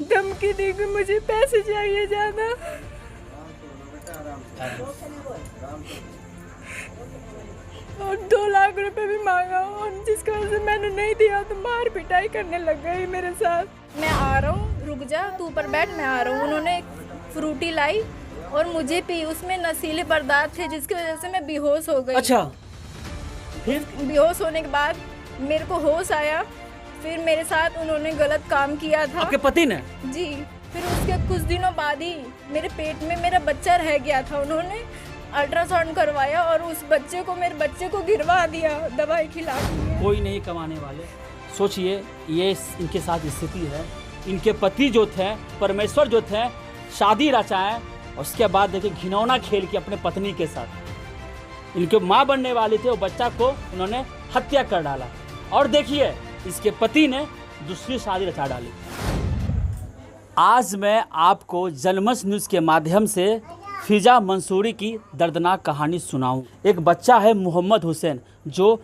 धमकी दी कि मुझे पैसे चाहिए ज़्यादा, और 2 लाख रुपए भी मांगा, और जिसकी वजह से मैंने नहीं दिया तो मार पिटाई करने लग गई मेरे साथ। मैं आ रहा हूँ, रुक जा, तू ऊपर बैठ, मैं आ रहा हूँ। उन्होंने फ्रूटी लाई और मुझे पी, उसमें नशीले पदार्थ थे जिसकी वजह से मैं बेहोश हो गई। अच्छा, फिर बेहोश होने के बाद मेरे को होश आया, फिर मेरे साथ उन्होंने गलत काम किया था। आपके पति ने? जी। फिर उसके कुछ दिनों बाद ही मेरे पेट में मेरा बच्चा रह गया था। उन्होंने अल्ट्रासाउंड करवाया और उस बच्चे को, मेरे बच्चे को गिरवा दिया दवाई खिला के। कोई नहीं कमाने वाले। सोचिए, ये इनके साथ स्थिति है। इनके पति जो थे, परमेश्वर जो थे, शादी रचाएं, और उसके बाद देखिए घिनौना खेल के अपने पत्नी के साथ, इनके माँ बनने वाली थे, वो बच्चा को उन्होंने हत्या कर डाला। और देखिए इसके पति ने दूसरी शादी रचा डाली। आज मैं आपको जनमत न्यूज़ के माध्यम से फिजा मंसूरी की दर्दनाक कहानी सुनाऊं। एक बच्चा है मोहम्मद हुसैन, जो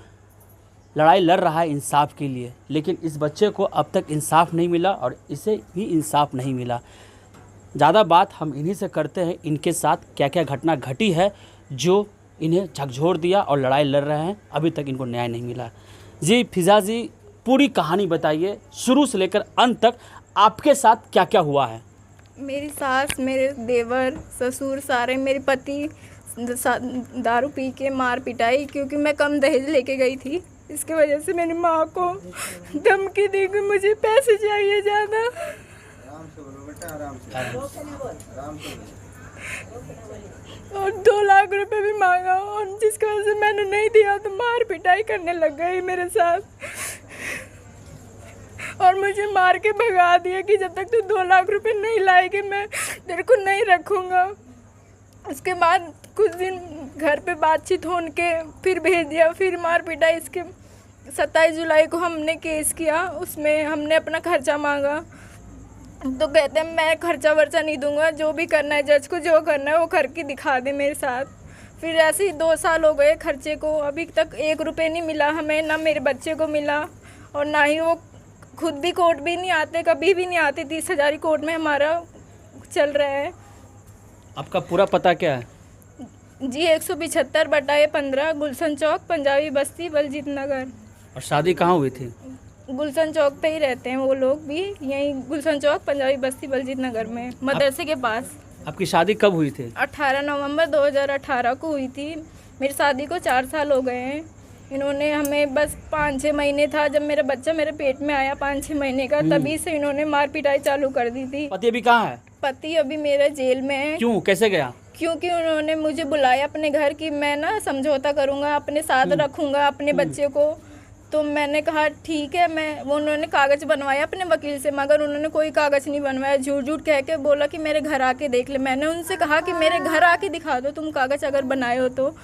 लड़ाई लड़ रहा है इंसाफ के लिए, लेकिन इस बच्चे को अब तक इंसाफ नहीं मिला और इसे भी इंसाफ नहीं मिला। ज़्यादा बात हम इन्हीं से करते हैं, इनके साथ क्या क्या घटना घटी है जो इन्हें झकझोर दिया और लड़ाई लड़ रहे हैं, अभी तक इनको न्याय नहीं मिला। जी फिजा जी, पूरी कहानी बताइए, शुरू से लेकर अंत तक आपके साथ क्या क्या हुआ है। मेरी सास, मेरे देवर, ससुर, सारे मेरे पति दारू पी के मार पिटाई, क्योंकि मैं कम दहेज लेके गई थी। इसकी वजह से मेरी माँ को धमकी दी कि मुझे पैसे चाहिए ज़्यादा, और 2 लाख रुपए भी मांगा, और जिसकी वजह से मैंने नहीं दिया तो मार पिटाई करने लग गई मेरे साथ, और मुझे मार के भगा दिया कि जब तक तू 2 लाख रुपए नहीं लाएगी मैं तेरे को नहीं रखूँगा। उसके बाद कुछ दिन घर पे बातचीत होने के फिर भेज दिया, फिर मार पिटाई। इसके 27 जुलाई को हमने केस किया, उसमें हमने अपना खर्चा मांगा, तो कहते हैं मैं खर्चा वर्चा नहीं दूंगा, जो भी करना है जज को जो करना है वो करके दिखा दे मेरे साथ। फिर ऐसे ही 2 साल हो गए खर्चे को, अभी तक 1 रुपये नहीं मिला हमें, ना मेरे बच्चे को मिला, और ना ही वो खुद भी कोर्ट भी नहीं आते, कभी भी नहीं आते। 30,000 कोर्ट में हमारा चल रहा है। आपका पूरा पता क्या है? जी 175/15 गुलशन चौक, पंजाबी बस्ती, बलजीत नगर। और शादी कहाँ हुई थी? गुलशन चौक पे ही रहते हैं वो लोग भी, यहीं गुलशन चौक, पंजाबी बस्ती, बलजीत नगर में, मदरसे के पास। आपकी शादी कब हुई थी? 18 नवंबर 2018 को हुई थी। मेरी शादी को 4 साल हो गए हैं। इन्होंने हमें बस 5-6 महीने था जब मेरा बच्चा मेरे पेट में आया, 5-6 महीने का, तभी से इन्होंने मार पिटाई चालू कर दी थी। पति अभी कहाँ है? पति अभी मेरा जेल में है। क्यों, कैसे गया? क्योंकि उन्होंने मुझे बुलाया अपने घर कि मैं ना समझौता करूँगा, अपने साथ रखूँगा अपने बच्चे को। तो मैंने कहा ठीक है। वो उन्होंने कागज़ बनवाया अपने वकील से, मगर उन्होंने कोई कागज़ नहीं बनवाया। झूठ झूठ कह के बोला कि मेरे घर आके देख ले। मैंने उनसे कहा कि मेरे घर आके दिखा दो तुम कागज़ अगर बनाए हो तो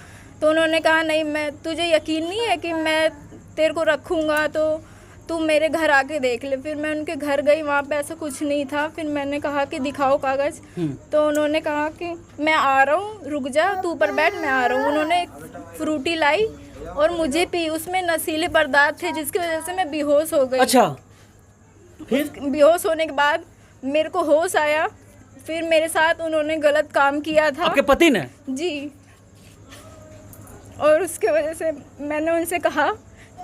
उन्होंने कहा नहीं, मैं तुझे यकीन नहीं है कि मैं तेरे को रखूँगा, तो तू मेरे घर आके देख ले। फिर मैं उनके घर गई, वहाँ पे ऐसा कुछ नहीं था। फिर मैंने कहा कि दिखाओ कागज़, तो उन्होंने कहा कि मैं आ रहा हूँ, रुक जा, तू ऊपर बैठ, मैं आ रहा हूँ। उन्होंने फ्रूटी लाई और मुझे पी, उसमें नशीले पदार्थ थे जिसकी वजह से मैं बेहोश हो गई। अच्छा, फिर बेहोश होने के बाद मेरे को होश आया, फिर मेरे साथ उन्होंने गलत काम किया था। आपके पति ने? जी। और उसके वजह से मैंने उनसे कहा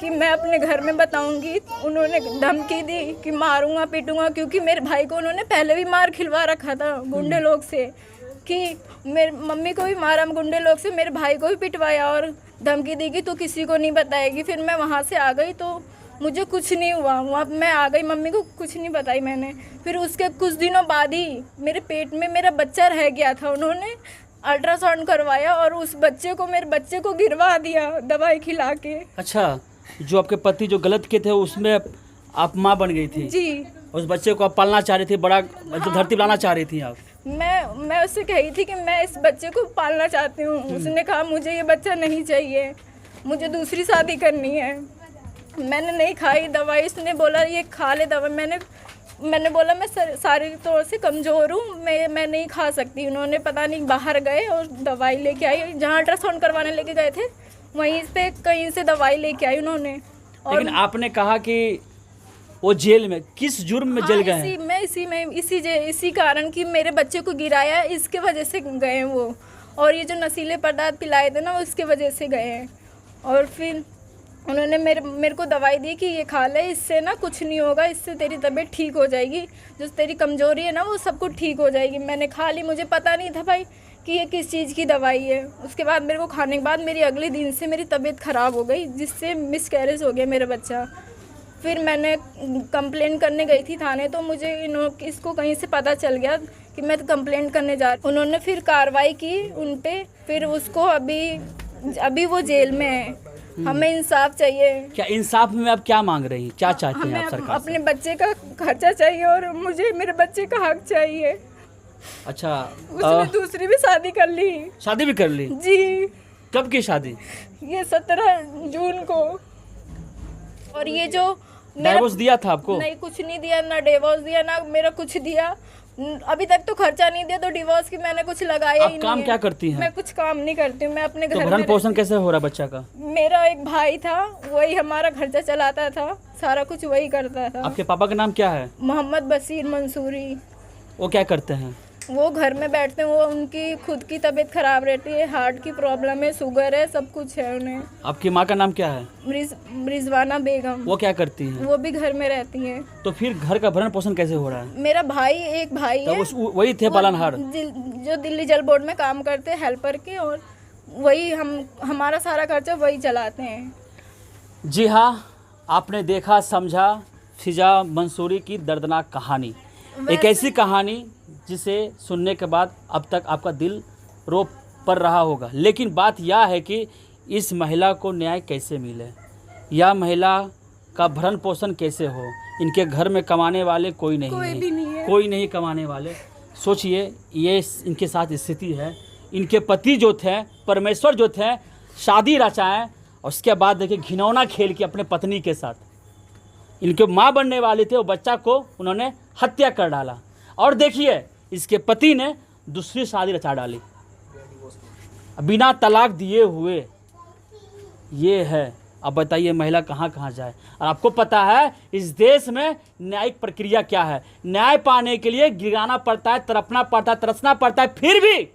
कि मैं अपने घर में बताऊंगी। उन्होंने धमकी दी कि मारूंगा पीटूंगा, क्योंकि मेरे भाई को उन्होंने पहले भी मार खिलवा रखा था गुंडे लोग से, कि मेरे मम्मी को भी मारा गुंडे लोग से, मेरे भाई को भी पिटवाया, और धमकी दी कि तू किसी को नहीं बताएगी। फिर मैं वहाँ से आ गई तो मुझे कुछ नहीं हुआ, वहाँ मैं आ गई, मम्मी को कुछ नहीं बताई मैंने। फिर उसके कुछ दिनों बाद ही मेरे पेट में मेरा बच्चा रह गया था। उन्होंने अल्ट्रासाउंड करवाया और उस बच्चे को, मेरे बच्चे को गिरवा दिया दवाई खिला के। अच्छा, जो आपके पति जो गलत किए थे उसमें आप माँ बन गई थी? जी। उस बच्चे को आप पालना चाह रही थी, बड़ा धरती लाना चाह रही थी आप? मैं उससे कही थी कि मैं इस बच्चे को पालना चाहती हूँ। उसने कहा मुझे ये बच्चा नहीं चाहिए, मुझे दूसरी शादी करनी है। मैंने नहीं खाई दवाई, उसने बोला ये खा ले दवा। मैंने बोला मैं शारीरिक तौर से कमज़ोर हूँ, मैं नहीं खा सकती। उन्होंने पता नहीं बाहर गए और दवाई लेके आई, जहाँ अल्ट्रासाउंड करवाने लेके गए थे वहीं पे कहीं से दवाई लेके आई उन्होंने। और लेकिन आपने कहा कि वो जेल में किस जुर्म में जेल गए हैं? इसी कारण कि मेरे बच्चे को गिराया, इसके वजह से गए हैं वो। और ये जो नशीले पदार्थ पिलाए थे ना, उसके वजह से गए हैं। और फिर उन्होंने मेरे को दवाई दी कि ये खा ले, इससे ना कुछ नहीं होगा, इससे तेरी तबीयत ठीक हो जाएगी, जो तेरी कमज़ोरी है ना वो सब कुछ ठीक हो जाएगी। मैंने खा ली, मुझे पता नहीं था भाई कि ये किस चीज़ की दवाई है। उसके बाद मेरे को खाने के बाद मेरी अगले दिन से मेरी तबीयत ख़राब हो गई, जिससे मिसकैरेज हो गया मेरा बच्चा। फिर मैंने कंप्लेंट करने गई थी थाने, तो मुझे इसको कहीं से पता चल गया कि मैं कंप्लेंट करने जा रही। उन्होंने फिर कार्रवाई की उन पे, फिर उसको अभी वो जेल में है। हमें इंसाफ चाहिए। क्या इंसाफ में आप क्या मांग रही हैं, क्या चाहते हैं आप सरकार से? अपने बच्चे का खर्चा चाहिए और मुझे मेरे बच्चे का हक चाहिए। अच्छा, उसने दूसरी भी शादी कर ली। शादी भी कर ली जी। कब की शादी? ये 17 जून को। और ये जो डिवोर्स दिया था आपको? नहीं, कुछ नहीं दिया, ना डिवोर्स दिया, ना मेरा कुछ दिया। अभी तक तो खर्चा नहीं दिया, तो डिवोर्स की मैंने कुछ लगाया ही नहीं। काम क्या करती हैं? मैं कुछ काम नहीं करती हूँ, मैं अपने घर तो में भरण पोषण कैसे हो रहा बच्चा का? मेरा एक भाई था, वही हमारा खर्चा चलाता था, सारा कुछ वही करता था। आपके पापा का नाम क्या है? मोहम्मद बशीर मंसूरी। वो क्या करते हैं? वो घर में बैठते हैं, वो उनकी खुद की तबीयत खराब रहती है, हार्ट की प्रॉब्लम है, शुगर है, सब कुछ है उन्हें। आपकी माँ का नाम क्या है? रिजवाना बेगम। वो क्या करती हैं? वो भी घर में रहती हैं। तो फिर घर का भरण पोषण कैसे हो रहा है? मेरा भाई, एक भाई है, वही थे पालनहार जो दिल्ली जल बोर्ड में काम करते हैं हेल्पर के, और वही हमारा सारा खर्चा वही चलाते हैं। जी हाँ, आपने देखा समझा फिजा मंसूरी की दर्दनाक कहानी। एक ऐसी कहानी जिसे सुनने के बाद अब तक आपका दिल रो पड़ रहा होगा, लेकिन बात यह है कि इस महिला को न्याय कैसे मिले, या महिला का भरण पोषण कैसे हो। इनके घर में कमाने वाले कोई नहीं है, कोई नहीं कमाने वाले। सोचिए, ये इनके साथ स्थिति है। इनके पति जो थे, परमेश्वर जो थे, शादी रचाएं और उसके बाद देखिए घिनौना खेल के अपने पत्नी के साथ इनके माँ बनने वाले थे, वो बच्चा को उन्होंने हत्या कर डाला। और देखिए इसके पति ने दूसरी शादी रचा डाली बिना तलाक दिए हुए। ये है, अब बताइए महिला कहाँ कहाँ जाए। और आपको पता है इस देश में न्यायिक प्रक्रिया क्या है? न्याय पाने के लिए गिराना पड़ता है, तड़पना पड़ता है, तरसना पड़ता है, फिर भी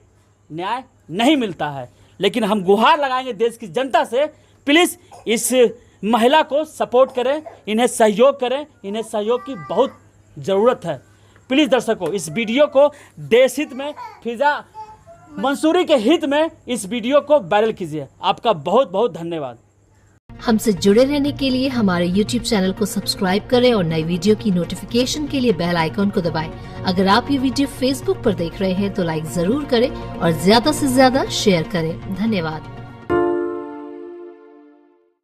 न्याय नहीं मिलता है। लेकिन हम गुहार लगाएंगे देश की जनता से, प्लीज़ इस महिला को सपोर्ट करें, इन्हें सहयोग करें, इन्हें सहयोग की बहुत ज़रूरत है। प्लीज़ दर्शकों, इस वीडियो को देश हित में, फिजा मंसूरी के हित में इस वीडियो को वायरल कीजिए। आपका बहुत बहुत धन्यवाद। हमसे जुड़े रहने के लिए हमारे YouTube चैनल को सब्सक्राइब करें और नई वीडियो की नोटिफिकेशन के लिए बेल आइकॉन को दबाएं। अगर आप ये वीडियो Facebook पर देख रहे हैं तो लाइक जरूर करें और ज्यादा से ज्यादा शेयर करें। धन्यवाद।